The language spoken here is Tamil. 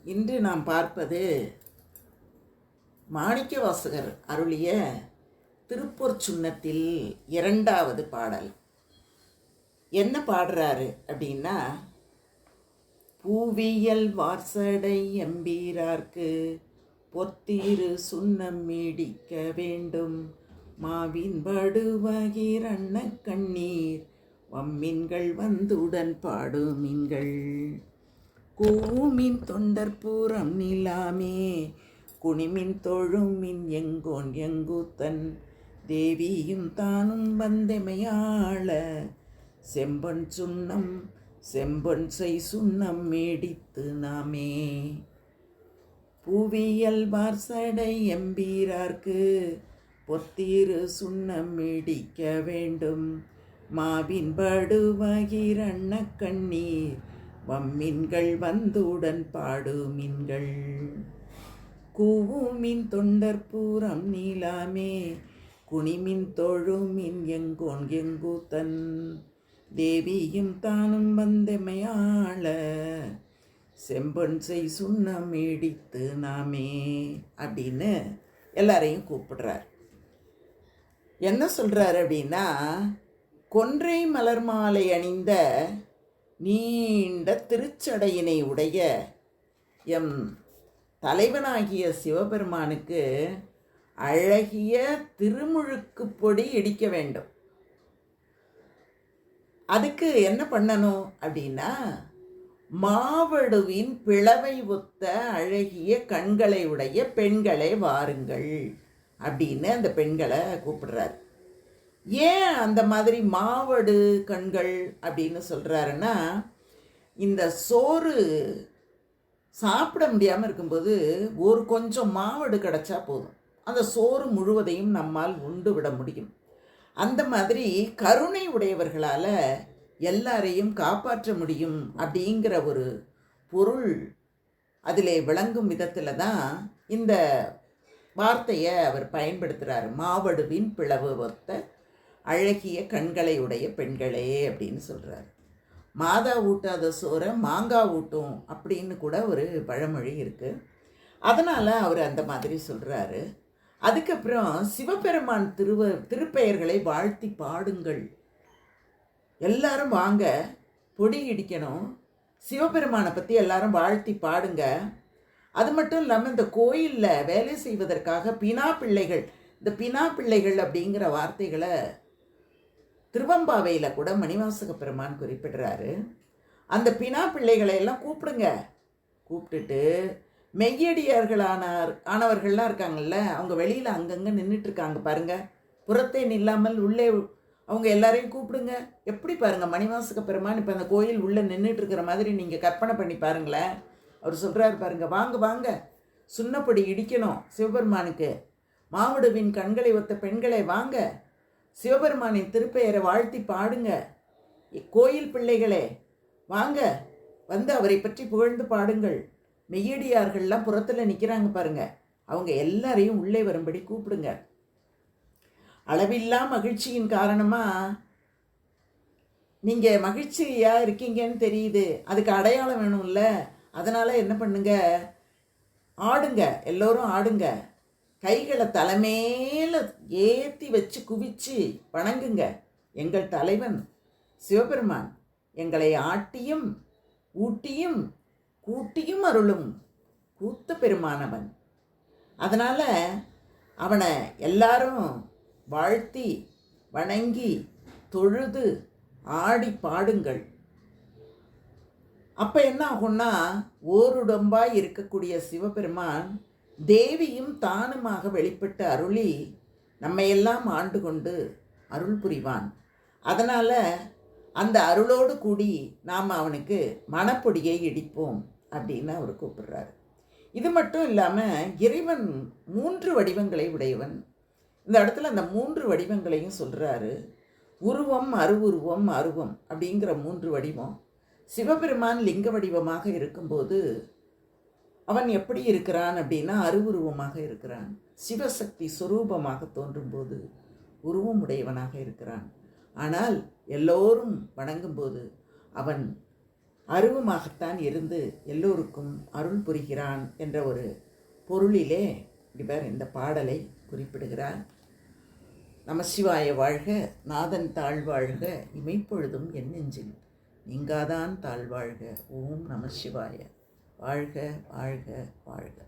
இன்று நாம் பார்ப்பது மாணிக்கவாசகர் அருளிய திருப்பொற் சுண்ணத்தில் 2வது பாடல். என்ன பாடுறாரு அப்படின்னா, பூவியல் வார்சடை எம்பீரார்க்கு பொத்திரு சுண்ணம் மீடிக்க வேண்டும், மாவின் படுவகிர் அன்ன கண்ணீர் வம்மின்கள் வந்துடன் பாடுமின்கள், கூமின் தொண்டர்பூரம் நிலாமே குனிமின் தொழுமின் எங்கோன் எங்கூத்தன், தேவியும் தானும் வந்தெமையாள செம்பொன் சுண்ணம் செம்பொன் செய் சுண்ணம் மேடித்து நாமே. பூவியல் வார்சடை எம்பீரார்க்கு பொத்திரு சுண்ணம் மீடிக்க வேண்டும், மாவின் படுவகிர் அன்ன கண்ணீர் வம்மின்கள் வந்துடன் பாடுமின்கள், கூவுமின் தொண்டர்பூரம் நீலாமே குனிமின் தொழுமின் எங்கோன் எங்கூத்தன், தேவியும் தானும் வந்தெமையாள செம்பொன் செய் சுண்ணம் இடித்து நாமே அப்படின்னு எல்லாரையும் கூப்பிடுறார். என்ன சொல்கிறார் அப்படின்னா, கொன்றை மலர் மாலை அணிந்த நீண்ட திருச்சடையினை உடைய எம் தலைவனாகிய சிவபெருமானுக்கு அழகிய திருமுழுக்கு பொடி இடிக்க வேண்டும். அதுக்கு என்ன பண்ணணும் அப்படின்னா, மாவடுவின் பிளவை ஒத்த அழகிய கண்களை உடைய பெண்களை வாருங்கள் அப்படின்னு அந்த பெண்களை கூப்பிடுறாரு. ஏன் அந்த மாதிரி மாவடு கண்கள் அப்படின்னு சொல்கிறாருன்னா, இந்த சோறு சாப்பிட முடியாமல் இருக்கும்போது ஒரு கொஞ்சம் மாவடு கிடச்சா போதும், அந்த சோறு முழுவதையும் நம்மால் உண்டு விட முடியும். அந்த மாதிரி கருணை உடையவர்களால் எல்லாரையும் காப்பாற்ற முடியும் அப்படிங்கிற ஒரு பொருள் அதில் விளங்கும் விதத்தில் தான் இந்த வார்த்தையை அவர் பயன்படுத்துகிறார். மாவடுவின் பிளவு ஒத்த அழகிய கண்களை உடைய பெண்களே அப்படின்னு சொல்கிறார். மாதா ஊட்டாத சோறை மாங்காய் ஊட்டும் அப்படின்னு கூட ஒரு பழமொழி இருக்குது. அதனால் அவர் அந்த மாதிரி சொல்கிறாரு. அதுக்கப்புறம் சிவபெருமான் திருப்பெயர்களை வாழ்த்தி பாடுங்கள், எல்லாரும் வாங்க பொடி இடிக்கணும், சிவபெருமானை பற்றி எல்லாரும் வாழ்த்தி பாடுங்க. அது மட்டும் இல்லாமல் இந்த கோயிலில் வேலை செய்வதற்காக பினா பிள்ளைகள், இந்த பினா பிள்ளைகள் அப்படிங்கிற வார்த்தைகளை திருவம்பாவையில் கூட மணிவாசக பெருமான் குறிப்பிடுறாரு. அந்த பினா பிள்ளைகளை எல்லாம் கூப்பிடுங்க, கூப்பிட்டுட்டு ஆனவர்கள்லாம் இருக்காங்கல்ல, அவங்க வெளியில் அங்கங்கே நின்றுட்டுருக்காங்க பாருங்கள், புறத்தே நில்லாமல் உள்ளே அவங்க எல்லாரையும் கூப்பிடுங்க. எப்படி பாருங்கள், மணிவாசக பெருமான் இப்போ அந்த கோயில் உள்ளே நின்றுட்டு இருக்கிற மாதிரி நீங்கள் கற்பனை பண்ணி பாருங்களேன். அவர் சொல்கிறாரு பாருங்கள், வாங்க வாங்க சுண்ணப்பொடி இடிக்கணும் சிவபெருமானுக்கு, மாவடுவின் கண்களை ஒத்த பெண்களை வாங்க, சிவபெருமானின் திருப்பெயரை வாழ்த்தி பாடுங்க, கோயில் பிள்ளைகளே வாங்க வந்து அவரை பற்றி புகழ்ந்து பாடுங்கள், மெய்யடியார்கள்லாம் புறத்தில் நிற்கிறாங்க பாருங்க, அவங்க எல்லாரையும் உள்ளே வரும்படி கூப்பிடுங்க. அளவில்லா மகிழ்ச்சியின் காரணமாக நீங்கள் மகிழ்ச்சியாக இருக்கீங்கன்னு தெரியுது, அதுக்கு அடையாளம் வேணும்ல, அதனால் என்ன பண்ணுங்க, ஆடுங்க, எல்லோரும் ஆடுங்க, கைகளை தலைமையில் ஏற்றி வச்சு குவிச்சு வணங்குங்க. எங்கள் தலைவன் சிவபெருமான் எங்களை ஆட்டியும் ஊட்டியும் கூட்டியும் அருளும் கூத்த பெருமானவன். அதனால் அவனை எல்லாரும் வாழ்த்தி வணங்கி தொழுது ஆடி பாடுங்கள். அப்போ என்ன ஆகும்னா, ஓருடம்பாய் இருக்கக்கூடிய சிவபெருமான் தேவியும் தானுமாக வெளிப்பட்டு அருளி நம்மையெல்லாம் ஆண்டு கொண்டு அருள் புரிவான். அதனால் அந்த அருளோடு கூடி நாம் அவனுக்கு மணப்பொடியை இடிப்போம் அப்படின்னு அவர் கூப்பிடுறாரு. இது மட்டும் இல்லாமல் இறைவன் 3 வடிவங்களை உடையவன். இந்த இடத்துல அந்த 3 வடிவங்களையும் சொல்கிறாரு. உருவம், அருவுருவம், அருவம் அப்படிங்கிற 3 வடிவம். சிவபெருமான் லிங்க வடிவமாக இருக்கும்போது அவன் எப்படி இருக்கிறான் அப்படின்னா அருவுருவமாக இருக்கிறான். சிவசக்தி சுரூபமாக தோன்றும்போது உருவம் உடையவனாக இருக்கிறான். ஆனால் எல்லோரும் வணங்கும்போது அவன் அருவமாகத்தான் இருந்து எல்லோருக்கும் அருள் புரிகிறான் என்ற ஒரு பொருளிலே இவர் இந்த பாடலை குறிப்பிடுகிறார். நமசிவாய வாழ்க, நாதன் தாழ்வாழ்க, இமைப்பொழுதும் என் நெஞ்சில் நீங்காதான் தாழ்வாழ்க. ஓம் நமசிவாய. வாழ்க வாழ்க வாழ்க.